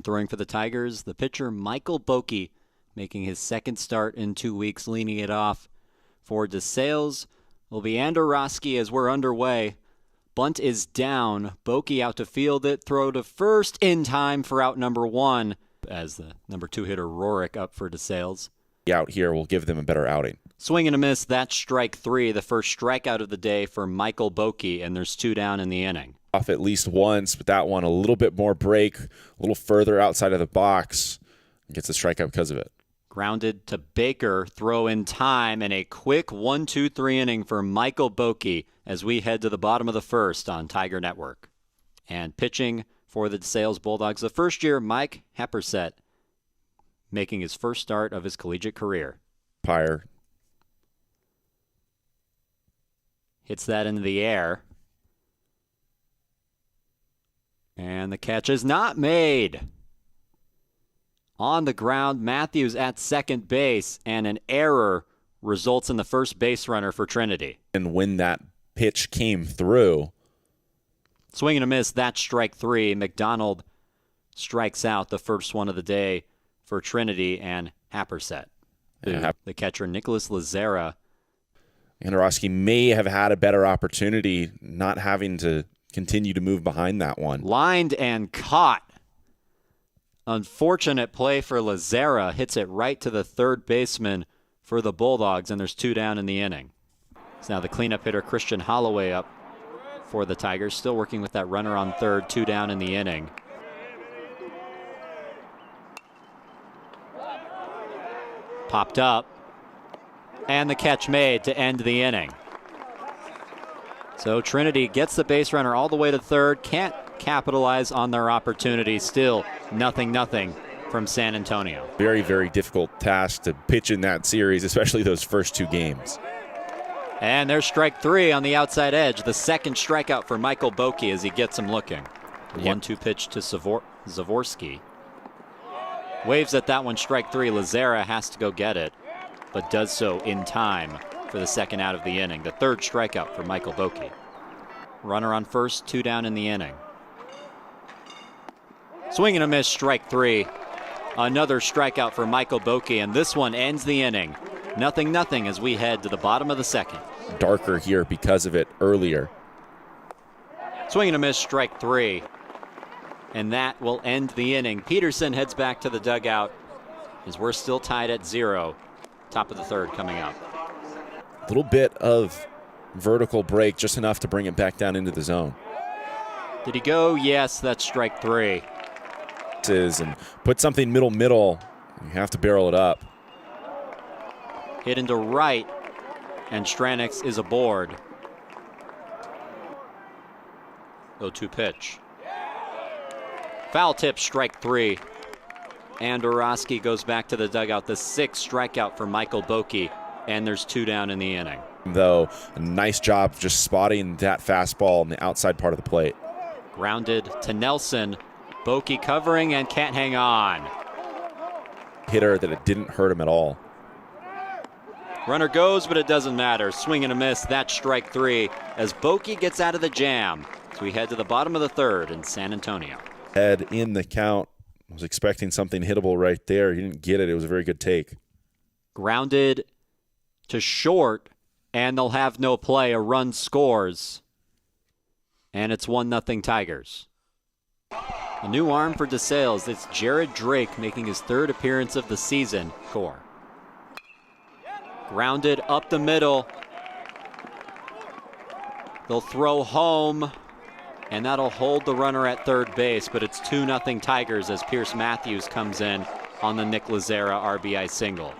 throwing for the Tigers, the pitcher Michael Boki, making his second start in 2 weeks, leading it off. For DeSales will be Andorowski as we're underway. Bunt is down. Boki out to field it. Throw to first in time for out number 1 as the number 2 hitter Rorik up for DeSales. Out here will give them a better outing. Swing and a miss. That's strike 3, the first strikeout of the day for Michael Boki, and there's 2 down in the inning. Off at least once, but that one a little bit more break, a little further outside of the box. Gets a strikeout because of it. Grounded to Baker, throw in time, and a quick 1-2-3 inning for Michael Boki as we head to the bottom of the first on Tiger Network. And pitching for the DeSales Bulldogs, the first year, Mike Hepperset, making his first start of his collegiate career. Pyre. Hits that into the air. And the catch is not made. On the ground, Matthews at second base, and an error results in the first base runner for Trinity. And when that pitch came through. Swing and a miss, that's strike 3. McDonald strikes out, the first one of the day for Trinity and Happerset. The catcher, Nicholas Lazera. Andorowski may have had a better opportunity not having to continue to move behind that one. Lined and caught. Unfortunate play for Lazera. Hits it right to the third baseman for the Bulldogs, and there's 2 down in the inning. So now the cleanup hitter, Christian Holloway, up for the Tigers. Still working with that runner on third, 2 down in the inning. Popped up. And the catch made to end the inning. So Trinity gets the base runner all the way to third. Can't capitalize on their opportunity. Still 0-0 from San Antonio. Very, very difficult task to pitch in that series, especially those first 2 games. And there's strike 3 on the outside edge. The second strikeout for Michael Boki as he gets him looking. 1-2 pitch to Zavorsky. Waves at that one, strike 3. Lazera has to go get it, but does so in time for the second out of the inning. The third strikeout for Michael Boki. Runner on first, 2 down in the inning. Swing and a miss, strike 3. Another strikeout for Michael Boki, and this one ends the inning. 0-0 as we head to the bottom of the second. Darker here because of it earlier. Swing and a miss, strike 3. And that will end the inning. Peterson heads back to the dugout as we're still tied at 0. Top of the third coming up. A little bit of vertical break, just enough to bring it back down into the zone. Did he go? Yes, that's strike 3. And put something middle. You have to barrel it up. Hit into right, and Stranix is aboard. 0-2 pitch. Foul tip, strike 3. Andorowski goes back to the dugout. The 6th strikeout for Michael Boki, and there's 2 down in the inning. Though, a nice job just spotting that fastball on the outside part of the plate. Grounded to Nelson. Boki covering and can't hang on. Hitter that it didn't hurt him at all. Runner goes, but it doesn't matter. Swing and a miss, that's strike 3 as Boki gets out of the jam. So we head to the bottom of the third in San Antonio. Head in the count. I was expecting something hittable right there. You didn't get it. It was a very good take. Grounded to short, and they'll have no play. A run scores, and it's 1-0 Tigers. A new arm for DeSales. It's Jared Drake making his 3rd appearance of the season. Core. Grounded up the middle. They'll throw home, and that'll hold the runner at third base, but it's 2-0 Tigers as Pierce Matthews comes in on the Nick Lazera RBI single.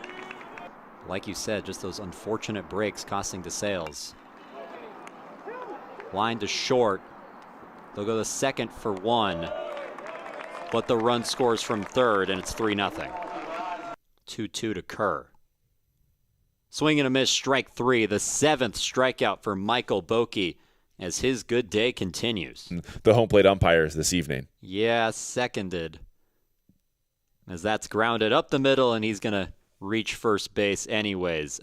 Like you said, just those unfortunate breaks costing DeSales. Line to short. They'll go to second for 1, but the run scores from third, and it's 3-0. 2-2 to Kerr. Swing and a miss, strike 3. The 7th strikeout for Michael Boki as his good day continues. The home plate umpires this evening. Yeah, seconded. As that's grounded up the middle, and he's going to reach first base anyways.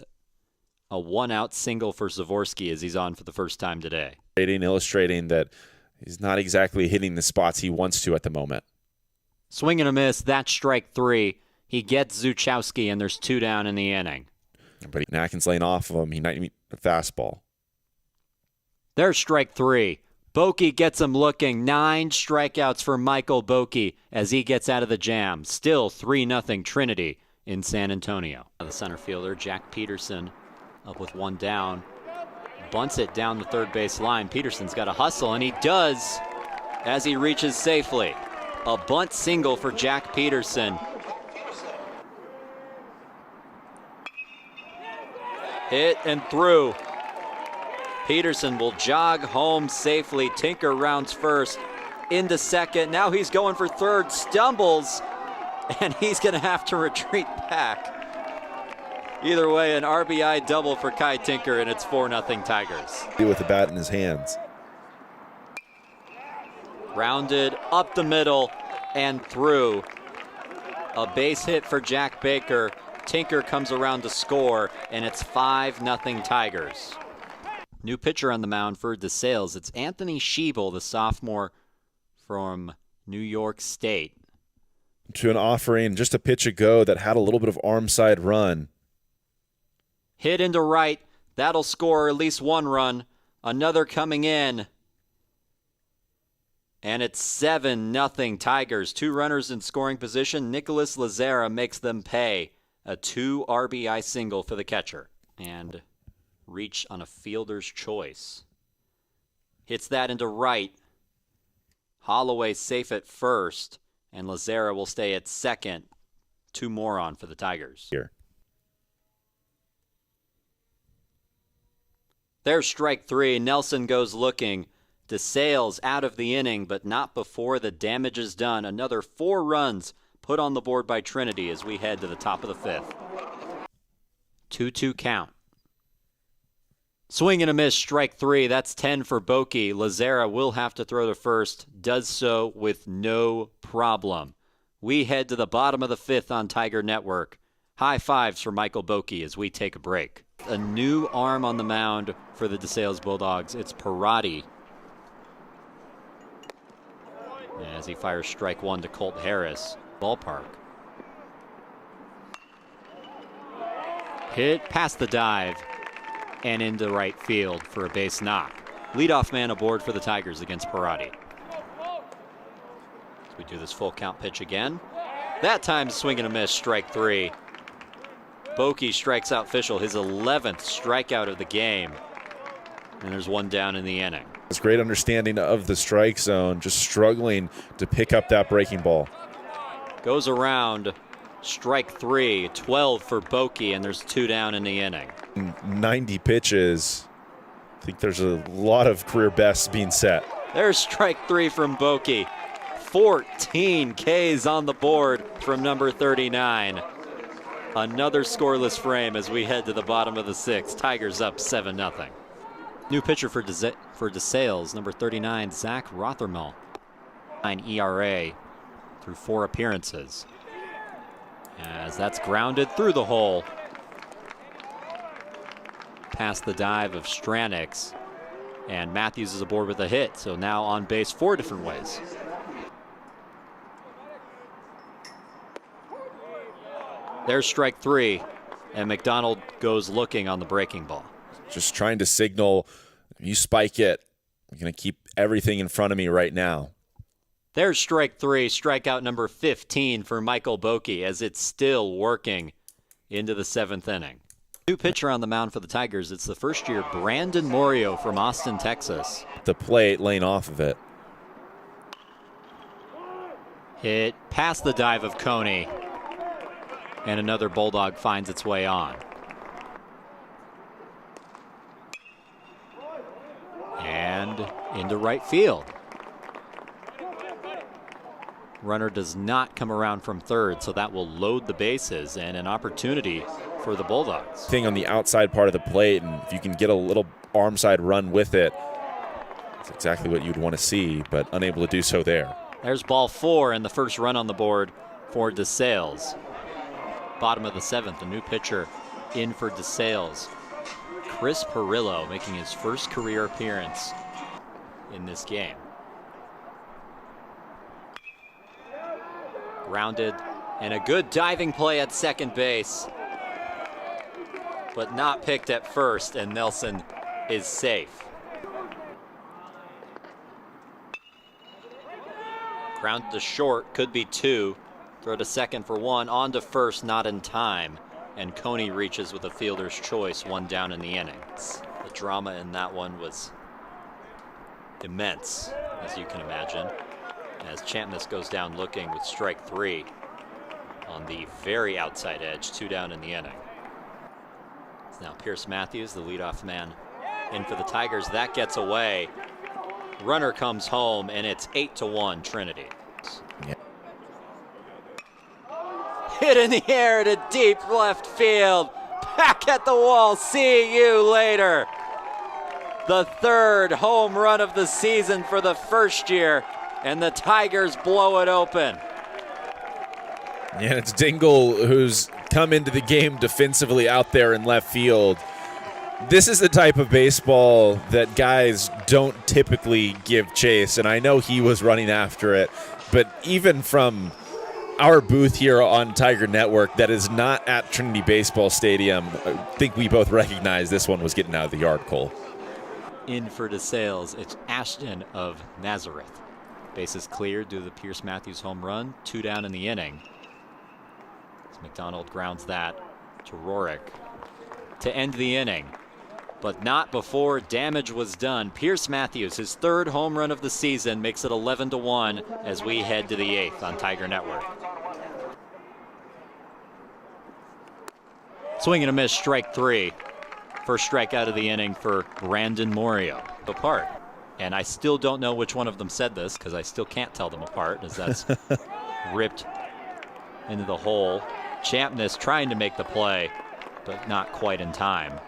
A 1-out single for Zavorsky as he's on for the first time today. Illustrating that he's not exactly hitting the spots he wants to at the moment. Swing and a miss. That's strike 3. He gets Zuchowski, and there's 2 down in the inning. But Atkins laying off of him. He might meet a fastball. There's strike 3. Bokey gets him looking. 9 strikeouts for Michael Bokey as he gets out of the jam. Still 3-0 Trinity in San Antonio. The center fielder, Jack Peterson, up with 1 down. Bunts it down the third base line. Peterson's got to hustle, and he does as he reaches safely. A bunt single for Jack Peterson. Hit and through. Peterson will jog home safely. Tinker rounds first into second. Now he's going for third, stumbles, and he's going to have to retreat back. Either way, an RBI double for Kai Tinker, and it's 4-0 Tigers. With the bat in his hands. Grounded up the middle and through. A base hit for Jack Baker. Tinker comes around to score, and it's 5-0 Tigers. New pitcher on the mound for DeSales. It's Anthony Schiebel, the sophomore from New York State. To an offering just a pitch ago that had a little bit of arm side run. Hit into right. That'll score at least 1 run. Another coming in. And it's 7-0 Tigers. 2 runners in scoring position. Nicholas Lazara makes them pay. A 2 RBI single for the catcher. And reach on a fielder's choice. Hits that into right. Holloway safe at first. And Lazara will stay at second. 2 more on for the Tigers. Here. There's strike 3. Nelson goes looking. DeSales out of the inning, but not before the damage is done. Another 4 runs put on the board by Trinity as we head to the top of the 5th. 2-2 count. Swing and a miss, strike 3. That's 10 for Bokey. Lazara will have to throw to first. Does so with no problem. We head to the bottom of the 5th on Tiger Network. High fives for Michael Bokey as we take a break. A new arm on the mound for the DeSales Bulldogs. It's Parati. As he fires strike 1 to Colt Harris. Ballpark. Hit past the dive and into right field for a base knock. Leadoff man aboard for the Tigers against Parati. As we do this full count pitch again. That time swing and a miss, strike 3. Bokey strikes out Fischel, his 11th strikeout of the game. And there's 1 down in the inning. It's great understanding of the strike zone, just struggling to pick up that breaking ball. Goes around, strike 3, 12 for Bokey, and there's 2 down in the inning. 90 pitches. I think there's a lot of career bests being set. There's strike 3 from Bokey. 14 Ks on the board from number 39. Another scoreless frame as we head to the bottom of the 6th. Tigers up 7-0. New pitcher for DeSales, number 39, Zach Rothermel. 9 ERA through 4 appearances. As that's grounded through the hole. Past the dive of Stranix. And Matthews is aboard with a hit, so now on base 4 different ways. There's strike 3, and McDonald goes looking on the breaking ball. Just trying to signal, you spike it, I'm going to keep everything in front of me right now. There's strike 3, strikeout number 15 for Michael Bokey as it's still working into the 7th inning. New pitcher on the mound for the Tigers. It's the first-year Brandon Morio from Austin, Texas. The plate laying off of it. Hit past the dive of Coney. And another Bulldog finds its way on. And into right field. Runner does not come around from third, so that will load the bases and an opportunity for the Bulldogs. Thing on the outside part of the plate, and if you can get a little arm side run with it, that's exactly what you'd want to see, but unable to do so there. There's ball 4 and the first run on the board for DeSales. Bottom of the 7th, a new pitcher in for DeSales. Chris Perillo making his first career appearance in this game. Grounded, and a good diving play at second base, but not picked at first, and Nelson is safe. Ground to short, could be 2. Throw to second for 1, on to first, not in time. And Coney reaches with a fielder's choice, 1 down in the innings. The drama in that one was immense, as you can imagine, as Champness goes down looking with strike 3 on the very outside edge, 2 down in the inning. It's now Pierce Matthews, the leadoff man, in for the Tigers. That gets away. Runner comes home, and it's 8-1 Trinity. Yeah. Hit in the air to deep left field. Back at the wall. See you later. The 3rd home run of the season for the first year, and the Tigers blow it open. Yeah, it's Dingle who's come into the game defensively out there in left field. This is the type of baseball that guys don't typically give chase, and I know he was running after it, but even from our booth here on Tiger Network that is not at Trinity Baseball Stadium, I think we both recognize this one was getting out of the yard, Cole. In for DeSales, it's Ashton of Nazareth. Bases cleared due to the Pierce Matthews home run, 2 down in the inning. As McDonald grounds that to Rorik to end the inning, but not before damage was done. Pierce Matthews, his 3rd home run of the season, makes it 11-1 as we head to the 8th on Tiger Network. Swing and a miss, strike 3. First strikeout of the inning for Brandon Morio. Apart. And I still don't know which one of them said this, because I still can't tell them apart, as that's ripped into the hole. Champness trying to make the play, but not quite in time.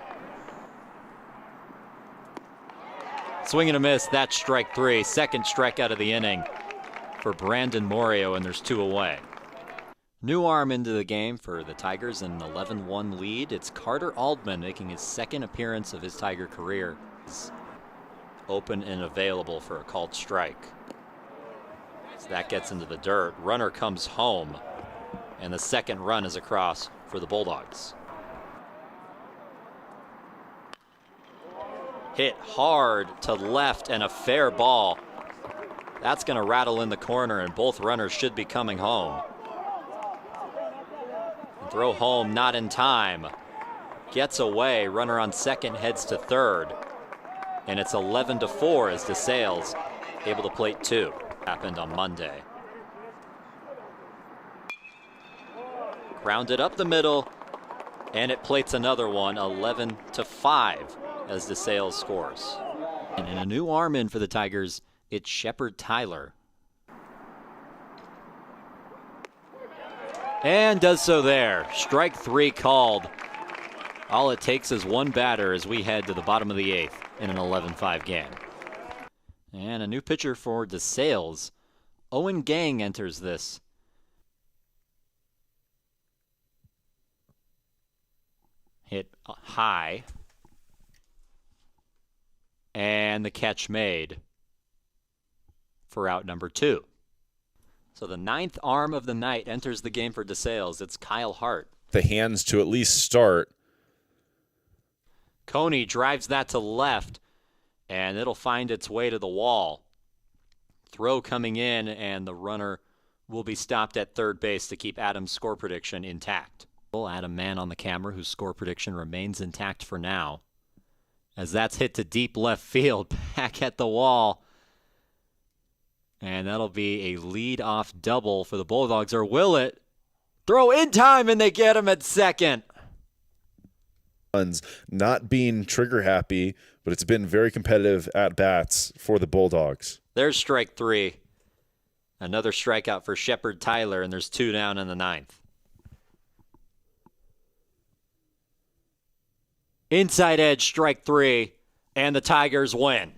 Swing and a miss, that's strike 3. Second strikeout of the inning for Brandon Morio, and there's 2 away. New arm into the game for the Tigers, an 11-1 lead. It's Carter Aldman making his 2nd appearance of his Tiger career. He's open and available for a called strike. So that gets into the dirt. Runner comes home, and the 2nd run is across for the Bulldogs. Hit hard to left, and a fair ball. That's going to rattle in the corner, and both runners should be coming home. Throw home, not in time. Gets away, runner on second heads to third. And it's 11-4 as DeSales able to plate 2. Happened on Monday. Grounded up the middle, and it plates another one, 11-5 as DeSales scores. And in a new arm in for the Tigers, it's Shepard Tyler. And does so there. Strike 3 called. All it takes is one batter as we head to the bottom of the 8th in an 11-5 game. And a new pitcher for DeSales. Owen Gang enters this. Hit high. And the catch made for out number 2. So the 9th arm of the night enters the game for DeSales. It's Kyle Hart. The hands to at least start. Coney drives that to left, and it'll find its way to the wall. Throw coming in, and the runner will be stopped at third base to keep Adam's score prediction intact. Adam man on the camera, whose score prediction remains intact for now. As that's hit to deep left field, back at the wall. And that'll be a lead-off double for the Bulldogs, or will it? Throw in time, and they get him at second. Not being trigger happy, but it's been very competitive at bats for the Bulldogs. There's strike 3. Another strikeout for Shepard Tyler, and there's 2 down in the 9th. Inside edge, strike 3, and the Tigers win.